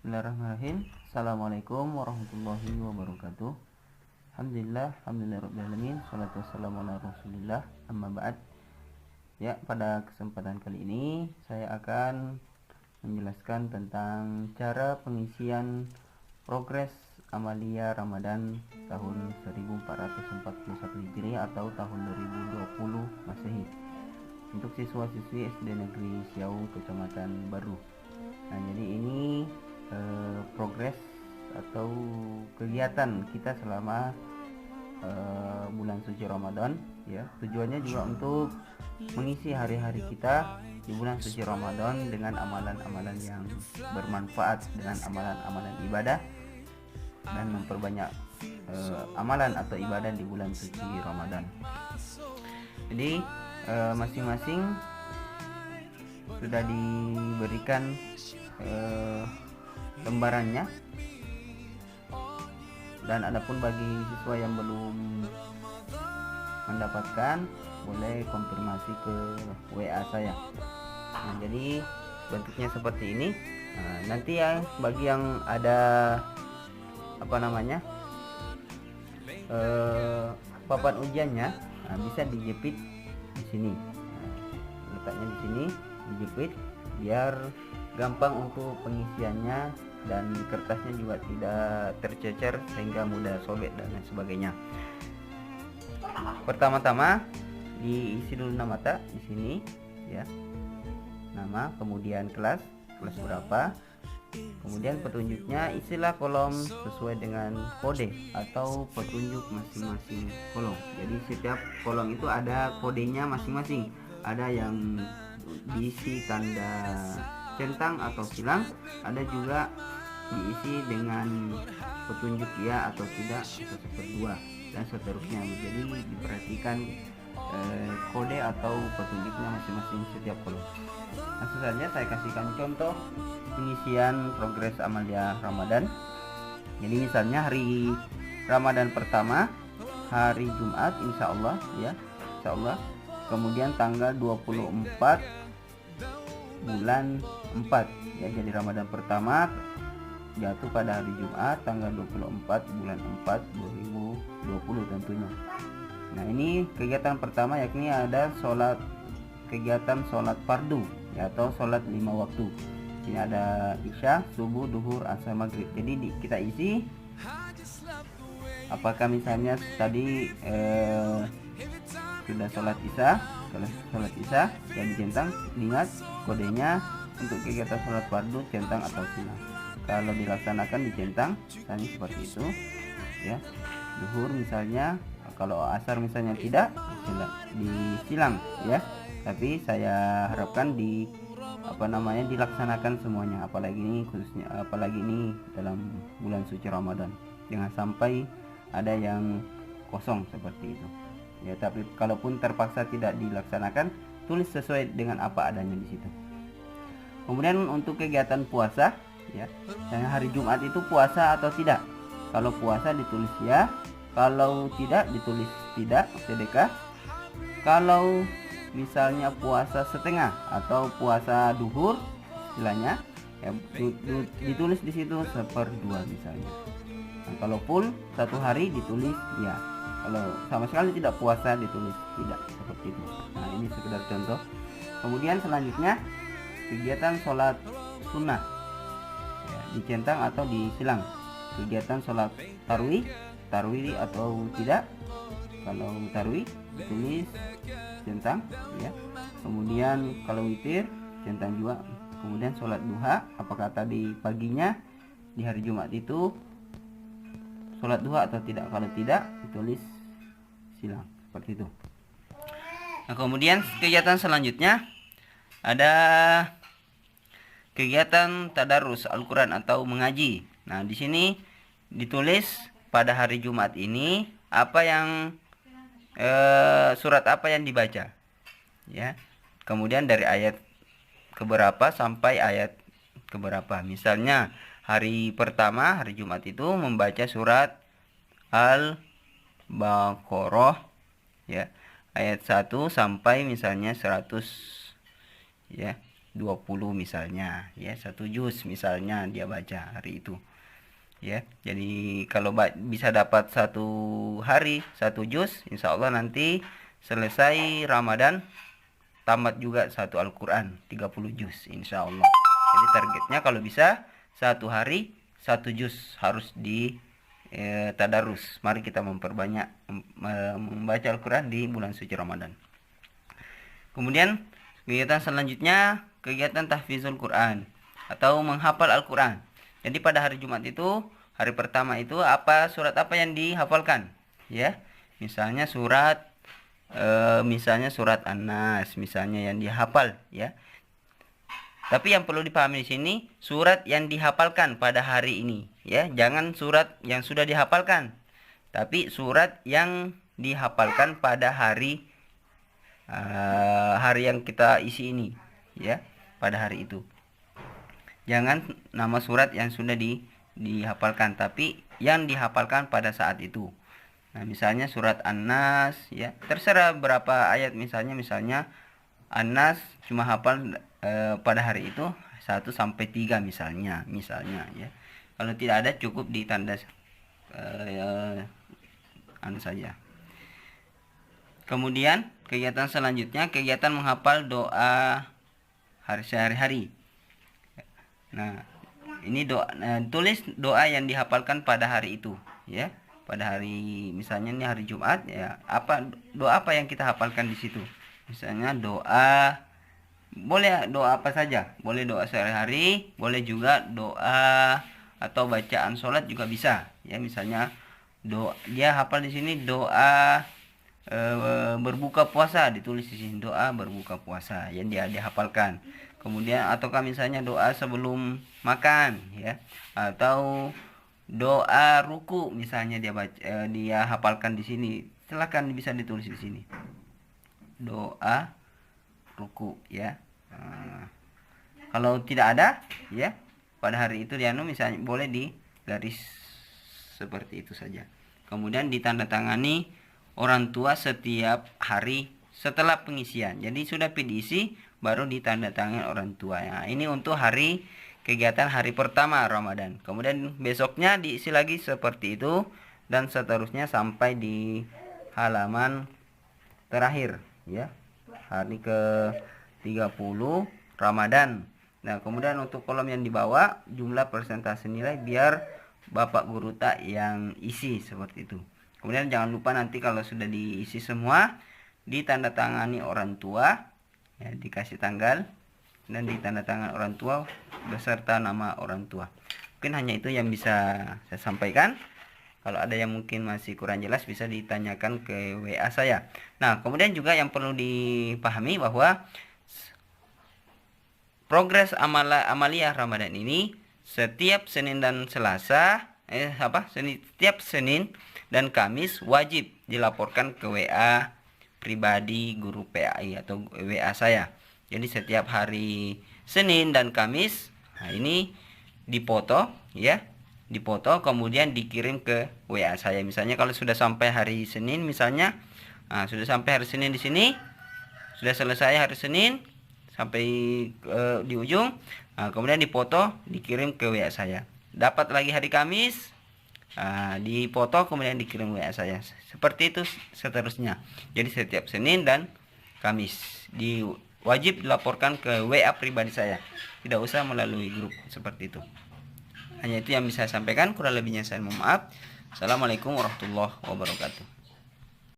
Bismillahirrahmanirrahim. Assalamualaikum warahmatullahi wabarakatuh. Alhamdulillah rabbil salatu wassalamu ala rasulillah, amma ba'd. Ya, pada kesempatan kali ini saya akan menjelaskan tentang cara pengisian progres amalia Ramadan tahun 1441 Hijriah atau tahun 2020 Masehi untuk siswa-siswi SD Negeri Siau Kecamatan Baru. Nah, jadi ini progres atau kegiatan kita selama bulan suci Ramadan, ya. Tujuannya juga untuk mengisi hari-hari kita di bulan suci Ramadan dengan amalan-amalan yang bermanfaat, dengan amalan-amalan ibadah, dan memperbanyak amalan atau ibadah di bulan suci Ramadan. Jadi masing-masing sudah diberikan lembarannya, dan adapun bagi siswa yang belum mendapatkan boleh konfirmasi ke WA saya. Nah, jadi bentuknya seperti ini. Nah, nanti ya bagi yang ada papan ujiannya, bisa dijepit di sini. Letaknya di sini, dijepit biar gampang untuk pengisiannya dan kertasnya juga tidak tercecer sehingga mudah sobek dan lain sebagainya. Pertama-tama diisi dulu nama di sini, ya. Nama, kemudian kelas berapa. Kemudian petunjuknya isilah kolom sesuai dengan kode atau petunjuk masing-masing kolom. Jadi setiap kolom itu ada kodenya masing-masing. Ada yang diisi tanda centang atau silang, ada juga diisi dengan petunjuk ya atau tidak atau seperdua dan seterusnya. Jadi diperhatikan kode atau petunjuknya masing-masing setiap kolom. Langsung saja saya kasihkan contoh pengisian progres amalia Ramadan. Jadi misalnya hari Ramadan pertama hari Jumat, insya Allah, ya, insya Allah. Kemudian tanggal 24 bulan 4, ya. Jadi Ramadan pertama jatuh pada hari Jumat tanggal 24 bulan 4 2020 tentunya. Nah, ini kegiatan pertama, yakni ada kegiatan sholat fardu, ya, atau sholat 5 waktu. Ini ada isya, subuh, duhur, asar, maghrib. Jadi kita isi apakah misalnya tadi sudah sholat isya. Kalau sholat isya yang dicentang, diingat kodenya untuk kegiatan sholat fardu centang atau silang. Kalau dilaksanakan dicentang, misalnya seperti itu, ya. Duhur misalnya, kalau asar misalnya tidak, disilang, ya. Tapi saya harapkan dilaksanakan semuanya, apalagi ini dalam bulan suci Ramadan. Jangan sampai ada yang kosong seperti itu, ya. Tapi kalaupun terpaksa tidak dilaksanakan, tulis sesuai dengan apa adanya di situ. Kemudian untuk kegiatan puasa, ya, misalnya hari Jumat itu puasa atau tidak. Kalau puasa ditulis ya, kalau tidak ditulis tidak, sedekah. Kalau misalnya puasa setengah atau puasa duhur istilahnya, ya, ditulis di situ 1/2 misalnya. Nah, kalau full satu hari ditulis ya. Kalau sama sekali tidak puasa ditulis tidak, seperti itu. Nah, ini sekedar contoh. Kemudian selanjutnya kegiatan sholat sunnah, ya, dicentang atau disilang. Kegiatan sholat tarwih atau tidak. Kalau tarwih ditulis centang, ya. Kemudian kalau witir centang juga. Kemudian sholat duha, apakah tadi paginya di hari Jumat itu sholat duha atau tidak. Kalau tidak ditulis silang, seperti itu. Nah, kemudian kegiatan selanjutnya ada kegiatan tadarus Al-Quran atau mengaji. Nah, di sini ditulis pada hari Jumat ini surat apa yang dibaca, ya. Kemudian dari ayat keberapa sampai ayat keberapa. Misalnya hari pertama hari Jumat itu membaca surat Al-Baqarah, ya, ayat 1 sampai misalnya 100, ya. 20 misalnya ya, 1 juz misalnya dia baca hari itu ya. Jadi kalau bisa dapat 1 hari 1 juz, insya Allah nanti selesai Ramadan tamat juga 1 Al-Quran 30 juz insya Allah. Jadi targetnya kalau bisa 1 hari 1 juz harus di tadarus. Mari kita memperbanyak membaca Al-Quran di bulan suci Ramadan. Kemudian kegiatan selanjutnya kegiatan tahfizul Quran atau menghafal Al-Quran. Jadi pada hari Jumat itu, hari pertama itu surat apa yang dihafalkan ya. Misalnya surat An-Nas misalnya yang dihafal ya. Tapi yang perlu dipahami di sini surat yang dihafalkan pada hari ini ya, jangan surat yang sudah dihafalkan. Tapi surat yang dihafalkan pada hari yang kita isi ini ya, pada hari itu. Jangan nama surat yang sudah dihafalkan, tapi yang dihafalkan pada saat itu. Nah, misalnya surat An-Nas ya, terserah berapa ayat, misalnya An-Nas cuma hafal pada hari itu 1-3 misalnya ya. Kalau tidak ada cukup ditanda saja. Kemudian kegiatan selanjutnya kegiatan menghafal doa sehari-hari. Nah, ini tulis doa yang dihafalkan pada hari itu ya. Pada hari misalnya ini hari Jumat ya, doa apa yang kita hafalkan di situ. Misalnya boleh doa apa saja, boleh doa sehari-hari, boleh juga doa atau bacaan sholat juga bisa ya. Misalnya dia hafal di sini doa berbuka puasa, ditulis di sini doa berbuka puasa yang dia hafalkan. Kemudian ataukah misalnya doa sebelum makan ya, atau doa ruku misalnya dia hafalkan di sini, silakan bisa ditulis di sini doa ruku ya. Kalau tidak ada ya pada hari itu misalnya boleh di garis seperti itu saja. Kemudian ditandatangani orang tua setiap hari setelah pengisian. Jadi sudah diisi baru ditandatangani orang tua ya. Ini untuk kegiatan hari pertama Ramadan. Kemudian besoknya diisi lagi seperti itu dan seterusnya sampai di halaman terakhir ya, hari ke-30 Ramadan. Nah, kemudian untuk kolom yang di bawah jumlah persentase nilai biar Bapak guru tak yang isi seperti itu. Kemudian jangan lupa nanti kalau sudah diisi semua ditandatangani orang tua ya, dikasih tanggal dan ditandatangani orang tua beserta nama orang tua. Mungkin hanya itu yang bisa saya sampaikan. Kalau ada yang mungkin masih kurang jelas bisa ditanyakan ke WA saya. Nah, kemudian juga yang perlu dipahami bahwa progres amaliyah Ramadan ini setiap Senin dan Selasa setiap Senin dan Kamis wajib dilaporkan ke WA pribadi guru PAI atau WA saya. Jadi setiap hari Senin dan Kamis ini dipoto ya, dipoto kemudian dikirim ke WA saya. Misalnya kalau sudah sampai hari Senin misalnya, sudah sampai hari Senin di sini, sudah selesai hari Senin sampai di ujung, kemudian dipoto dikirim ke WA saya. Dapat lagi hari Kamis, dipoto kemudian dikirim WA saya. Seperti itu seterusnya. Jadi setiap Senin dan Kamis wajib dilaporkan ke WA pribadi saya. Tidak usah melalui grup seperti itu. Hanya itu yang bisa saya sampaikan, kurang lebihnya saya mohon maaf. Assalamualaikum warahmatullahi wabarakatuh.